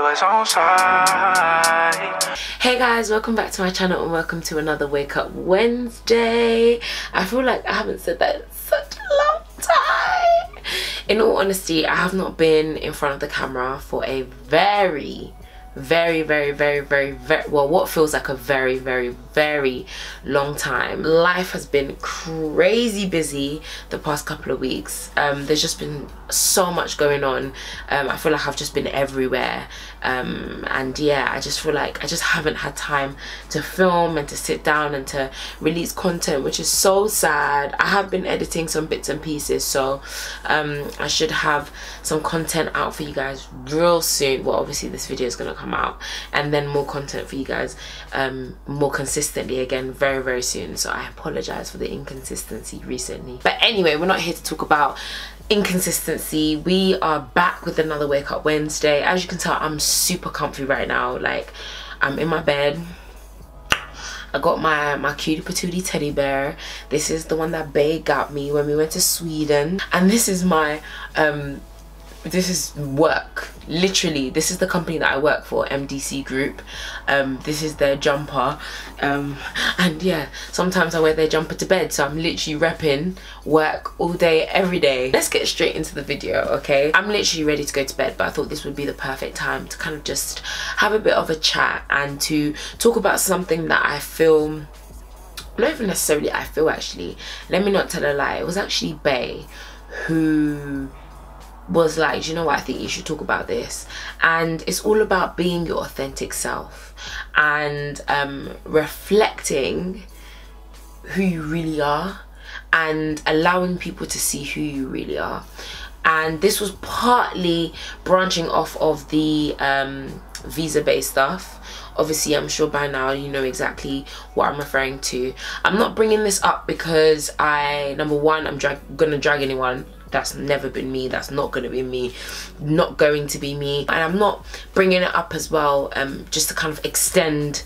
was on side. Hey guys, welcome back to my channel and welcome to another Wake Up Wednesday. I feel like I haven't said that in such a long time. In all honesty, I have not been in front of the camera for a very well, what feels like a very long time. Life has been crazy busy the past couple of weeks. There's just been so much going on. I feel like I've just been everywhere, and yeah, I just feel like I just haven't had time to film and to sit down and to release content, which is so sad. I have been editing some bits and pieces, so I should have some content out for you guys real soon. Well, obviously this video is gonna come out, and then more content for you guys more consistently again very soon. So I apologize for the inconsistency recently, but anyway, we're not here to talk about inconsistency. We are back with another Wake Up Wednesday. As you can tell, I'm super comfy right now. Like, I'm in my bed. I got my cutie patootie teddy bear. This is the one that Bae got me when we went to Sweden, and this is my this is work. Literally, this is the company that I work for, MDC Group. This is their jumper, and yeah, sometimes I wear their jumper to bed, so I'm literally repping work all day every day. Let's get straight into the video, okay? I'm literally ready to go to bed, but I thought this would be the perfect time to kind of just have a bit of a chat and to talk about something that I feel, not even necessarily I feel, actually, let me not tell a lie, it was actually Bae who was like, you know what, I think you should talk about this. And it's all about being your authentic self and reflecting who you really are and allowing people to see who you really are. And this was partly branching off of the visa-based stuff. Obviously, I'm sure by now you know exactly what I'm referring to. I'm not bringing this up because number one, I'm gonna drag anyone. That's never been me. That's not going to be me. Not going to be me. And I'm not bringing it up as well just to kind of extend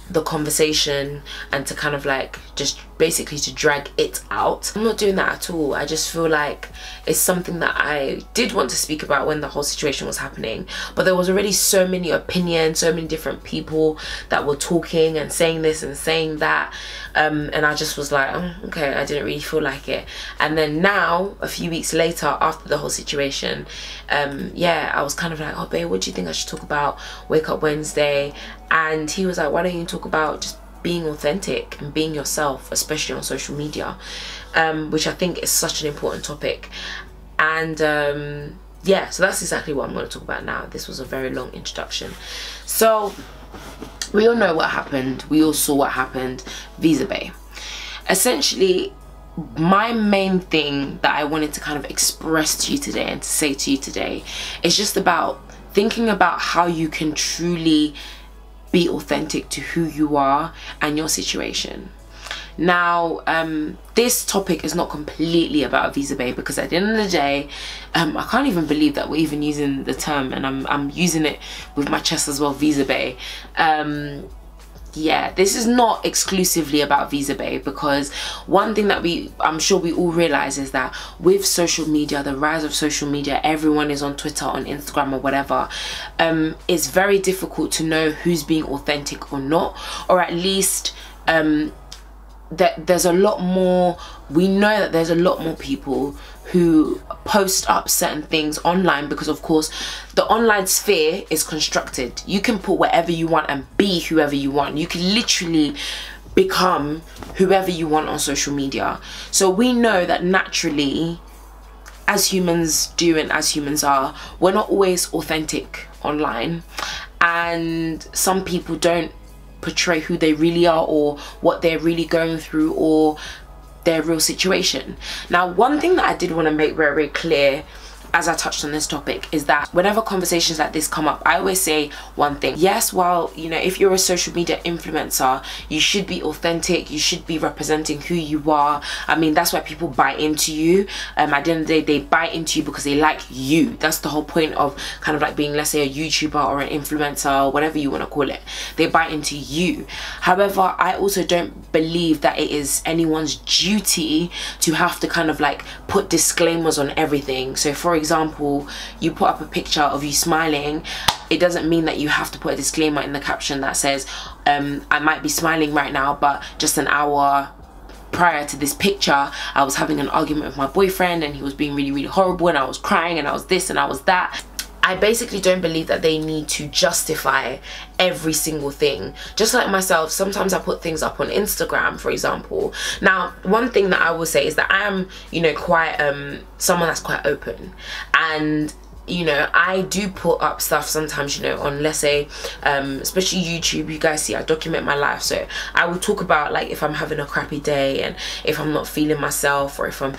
the conversation and to kind of like just basically to drag it out. I'm not doing that at all. I just feel like it's something that I did want to speak about when the whole situation was happening, but there was already so many opinions, so many different people that were talking and saying this and saying that, and I just was like, oh, okay, I didn't really feel like it. And then now, a few weeks later, after the whole situation, yeah, I was kind of like, oh babe, what do you think I should talk about? Wake Up Wednesday. And he was like, why don't you talk about just being authentic and being yourself, especially on social media, which I think is such an important topic. And yeah, so that's exactly what I'm going to talk about now. This was a very long introduction. So we all know what happened. We all saw what happened. Visa Bae. Essentially, my main thing that I wanted to kind of express to you today and to say to you today is just about thinking about how you can truly be authentic to who you are and your situation. Now, this topic is not completely about Visa Bae, because at the end of the day, I can't even believe that we're even using the term, and I'm using it with my chest as well, Visa Bae. Yeah, this is not exclusively about Visa Bae, because one thing that I'm sure we all realize is that with social media, the rise of social media, everyone is on Twitter, on Instagram or whatever, it's very difficult to know who's being authentic or not, or at least that there's a lot more, we know that there's a lot more people who post up certain things online, because of course the online sphere is constructed. You can put whatever you want and be whoever you want. You can literally become whoever you want on social media. So we know that naturally, as humans do and as humans are, we're not always authentic online, and some people don't portray who they really are or what they're really going through or their real situation. Now, one thing that I did want to make very clear as I touched on this topic is that whenever conversations like this come up, I always say one thing. Yes, well, you know, if you're a social media influencer, you should be authentic, you should be representing who you are. I mean, that's why people buy into you. At the end of the day, they buy into you because they like you. That's the whole point of kind of like being, let's say, a YouTuber or an influencer or whatever you want to call it. They buy into you. However, I also don't believe that it is anyone's duty to have to kind of like put disclaimers on everything. So for example, you put up a picture of you smiling, it doesn't mean that you have to put a disclaimer in the caption that says I might be smiling right now, but just an hour prior to this picture I was having an argument with my boyfriend and he was being really horrible, and I was crying, and I was this and I was that. I basically don't believe that they need to justify every single thing. Just like myself, sometimes I put things up on Instagram, for example. Now, one thing that I will say is that I am, you know, quite someone that's quite open, and you know, I do put up stuff sometimes, you know, on, let's say, especially YouTube, you guys see I document my life, so I will talk about, like, if I'm having a crappy day and if I'm not feeling myself, or if I'm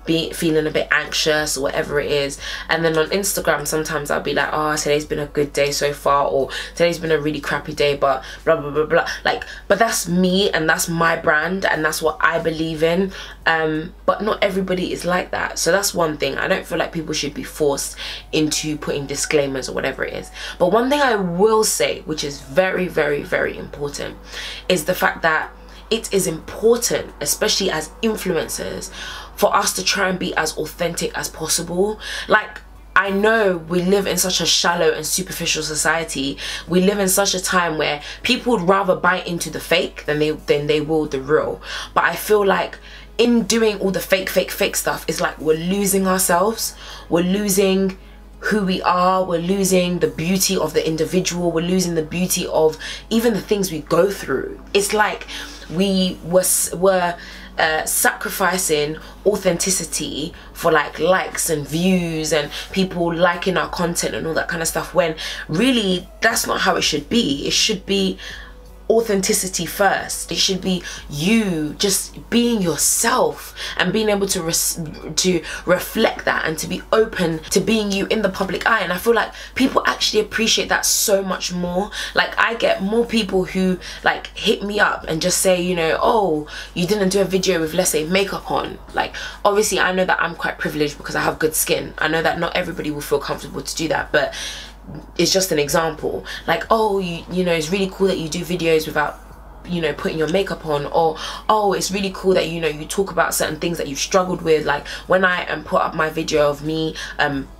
feeling a bit anxious or whatever it is. And then on Instagram, sometimes I'll be like, oh, today's been a good day so far, or today's been a really crappy day, but blah blah blah blah. Like, but that's me and that's my brand and that's what I believe in. But not everybody is like that, so that's one thing. I don't feel like people should be forced into putting disclaimers or whatever it is. But one thing I will say, which is very important, is the fact that it is important, especially as influencers, for us to try and be as authentic as possible. Like, I know we live in such a shallow and superficial society. We live in such a time where people would rather buy into the fake than they will the real. But I feel like in doing all the fake stuff, it's like we're losing ourselves. We're losing who we are. We're losing the beauty of the individual. We're losing the beauty of even the things we go through. It's like we were sacrificing authenticity for like likes and views and people liking our content and all that kind of stuff, when really that's not how it should be. It should be authenticity first. It should be you just being yourself and being able to reflect that and to be open to being you in the public eye. And I feel like people actually appreciate that so much more. Like, I get more people who like hit me up and just say, you know, oh, you didn't do a video with, let's say, makeup on. Like, obviously I know that I'm quite privileged because I have good skin. I know that not everybody will feel comfortable to do that, but it's just an example. Like, oh, you know, it's really cool that you do videos without, you know, putting your makeup on, or oh, it's really cool that, you know, you talk about certain things that you've struggled with. Like, when I put up my video of me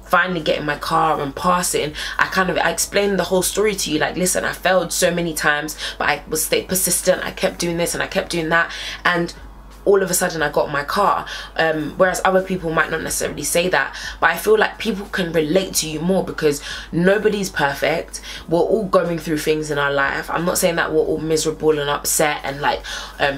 finally getting my car and passing, I explained the whole story to you. Like, listen, I failed so many times, but I stayed persistent. I kept doing this and I kept doing that, and all of a sudden I got my car. Whereas other people might not necessarily say that, but I feel like people can relate to you more because nobody's perfect. We're all going through things in our life. I'm not saying that we're all miserable and upset and like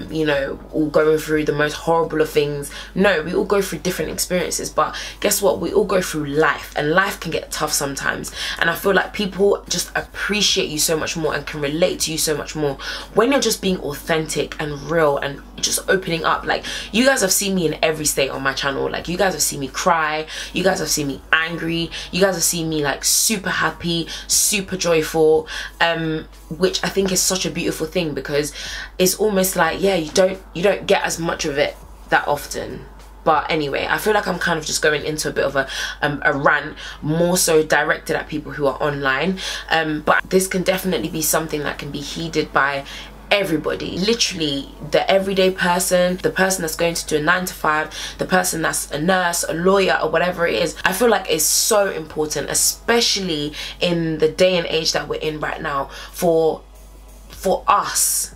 you know, all going through the most horrible of things. No, we all go through different experiences, but guess what, we all go through life, and life can get tough sometimes. And I feel like people just appreciate you so much more and can relate to you so much more when you're just being authentic and real and just opening up. Like, you guys have seen me in every state on my channel. Like, you guys have seen me cry, you guys have seen me angry, you guys have seen me like super happy, super joyful, which I think is such a beautiful thing, because it's almost like, yeah, you don't get as much of it that often. But anyway, I feel like I'm kind of just going into a bit of a rant, more so directed at people who are online, but this can definitely be something that can be heeded by everybody. Literally the everyday person, the person that's going to do a 9 to 5, the person that's a nurse, a lawyer, or whatever it is. I feel like it's so important, especially in the day and age that we're in right now, for us,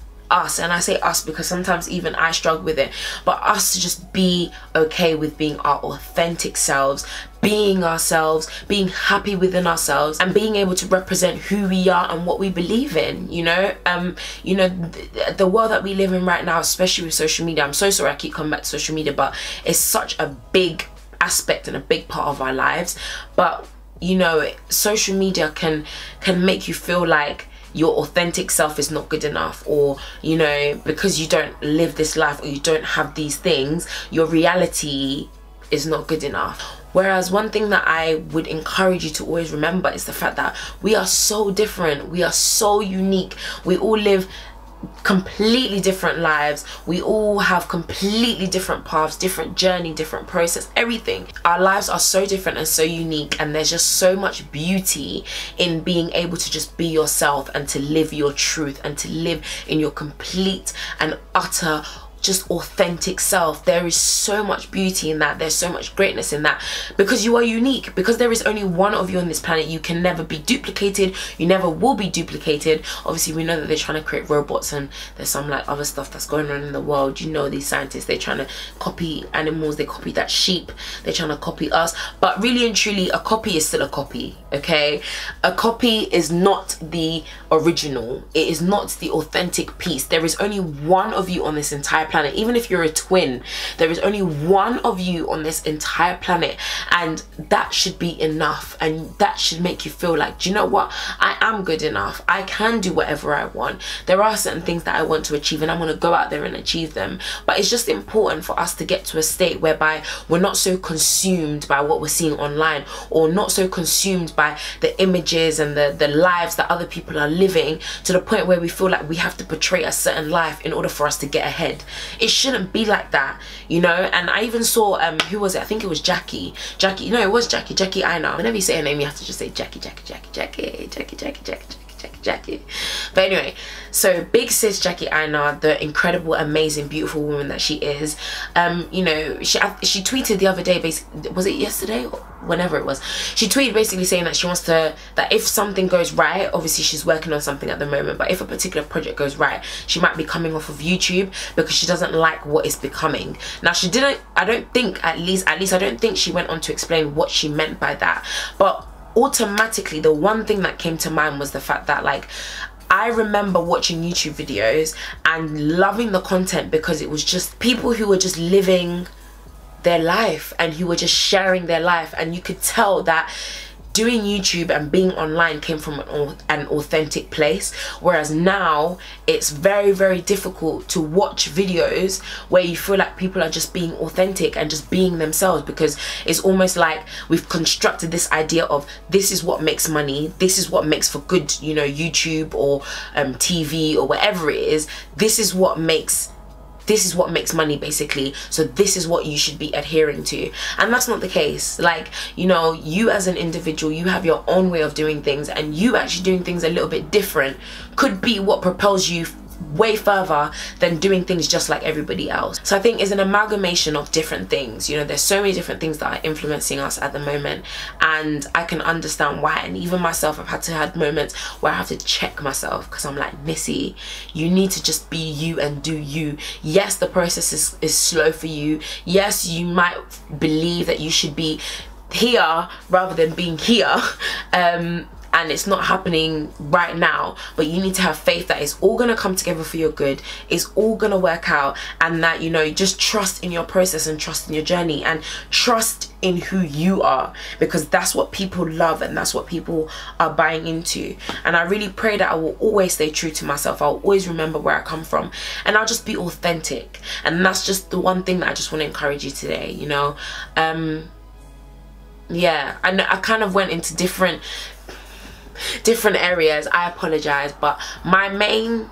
and I say us because sometimes even I struggle with it, but us to just be okay with being our authentic selves, being ourselves, being happy within ourselves, and being able to represent who we are and what we believe in. You know, the world that we live in right now, especially with social media, I'm so sorry I keep coming back to social media, but it's such a big aspect and a big part of our lives. But you know, social media can make you feel like your authentic self is not good enough, or you know, because you don't live this life or you don't have these things, your reality is not good enough. Whereas one thing that I would encourage you to always remember is the fact that we are so different, we are so unique, we all live completely different lives, we all have completely different paths, different journey, different process, everything. Our lives are so different and so unique, and there's just so much beauty in being able to just be yourself and to live your truth and to live in your complete and utter just authentic self. There is so much beauty in that. There's so much greatness in that, because you are unique, because there is only one of you on this planet. You can never be duplicated. You never will be duplicated. Obviously we know that they're trying to create robots, and there's some like other stuff that's going on in the world. You know, these scientists, they're trying to copy animals, they copy that sheep, they're trying to copy us. But really and truly, a copy is still a copy, okay? A copy is not the original. It is not the authentic piece. There is only one of you on this entire planet. Even if you're a twin, there is only one of you on this entire planet, and that should be enough, and that should make you feel like, do you know what, I am good enough. I can do whatever I want. There are certain things that I want to achieve, and I'm going to go out there and achieve them. But it's just important for us to get to a state whereby we're not so consumed by what we're seeing online, or not so consumed by the images and the lives that other people are living, to the point where we feel like we have to portray a certain life in order for us to get ahead. It shouldn't be like that, you know. And I even saw who was it? I think it was Jackie, no, it was Jackie Aina. Whenever you say her name, you have to just say Jackie. But anyway, so big sis Jackie Aina, the incredible, amazing, beautiful woman that she is, you know, she tweeted the other day, basically, was it yesterday or whenever it was, she tweeted basically saying that she wants to, that if something goes right, obviously she's working on something at the moment, but if a particular project goes right, she might be coming off of YouTube, because she doesn't like what it's becoming. Now she didn't, I don't think, at least I don't think she went on to explain what she meant by that, but automatically the one thing that came to mind was the fact that, like, I remember watching YouTube videos and loving the content, because it was just people who were just living their life and who were just sharing their life, and you could tell that doing YouTube and being online came from an authentic place. Whereas now it's very, very difficult to watch videos where you feel like people are just being authentic and just being themselves, because it's almost like we've constructed this idea of this is what makes money, this is what makes for good, you know, YouTube or TV or whatever it is. This is what makes money, basically, so this is what you should be adhering to. And that's not the case. Like, you know, you as an individual, you have your own way of doing things, and you actually doing things a little bit different could be what propels you way further than doing things just like everybody else. So I think it's an amalgamation of different things. You know, there's so many different things that are influencing us at the moment, and I can understand why. And even myself, I've had to have moments where I have to check myself, because I'm like, Missy, you need to just be you and do you. Yes, the process is slow for you. Yes, you might believe that you should be here rather than being here, and it's not happening right now, but you need to have faith that it's all gonna come together for your good, it's all gonna work out, and that, you know, just trust in your process and trust in your journey and trust in who you are, because that's what people love and that's what people are buying into. And I really pray that I will always stay true to myself. I'll always remember where I come from, and I'll just be authentic. And that's just the one thing that I just want to encourage you today, you know. Yeah, I kind of went into different areas. I apologize, but my main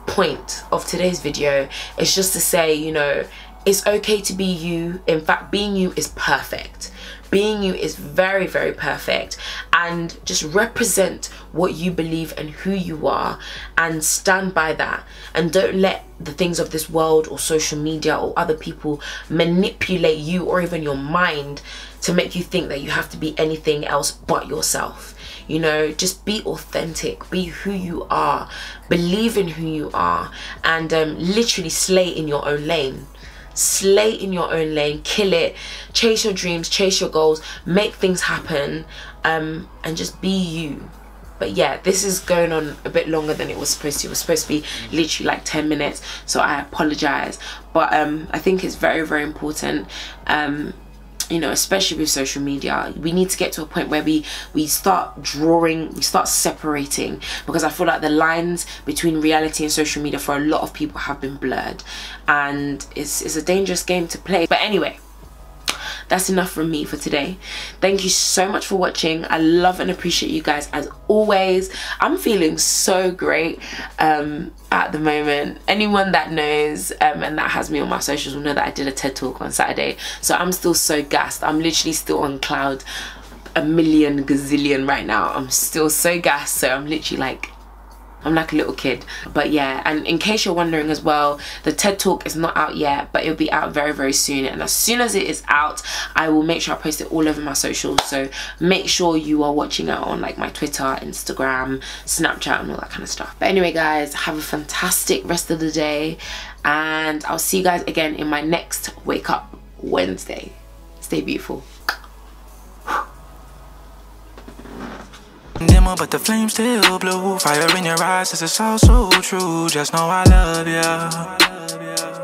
point of today's video is just to say, you know, it's okay to be you. In fact, being you is perfect. Being you is very, very perfect. And just represent what you believe and who you are, and stand by that. And don't let the things of this world or social media or other people manipulate you, or even your mind, to make you think that you have to be anything else but yourself. You know, just be authentic, be who you are, believe in who you are, and literally slay in your own lane. Slay in your own lane, kill it, chase your dreams, chase your goals, make things happen, and just be you. But yeah, this is going on a bit longer than it was supposed to. It was supposed to be literally like 10 minutes, so I apologize. But I think it's very, very important, you know, especially with social media. We need to get to a point where we start drawing, we start separating, because I feel like the lines between reality and social media for a lot of people have been blurred, and it's a dangerous game to play. But anyway, that's enough from me for today. Thank you so much for watching. I love and appreciate you guys as always. I'm feeling so great at the moment. Anyone that knows and that has me on my socials will know that I did a TED talk on Saturday, so I'm still so gassed. I'm literally still on cloud a million gazillion right now. I'm still so gassed, so I'm literally like I'm like a little kid. But yeah, and in case you're wondering as well, the TED Talk is not out yet, but it'll be out very, very soon. And as soon as it is out, I will make sure I post it all over my socials. So make sure you are watching it on like my Twitter, Instagram, Snapchat, and all that kind of stuff. But anyway, guys, have a fantastic rest of the day, and I'll see you guys again in my next Wake Up Wednesday. Stay beautiful. Dimmer, but the flame still blue. Fire in your eyes, this is all so true. Just know I love you.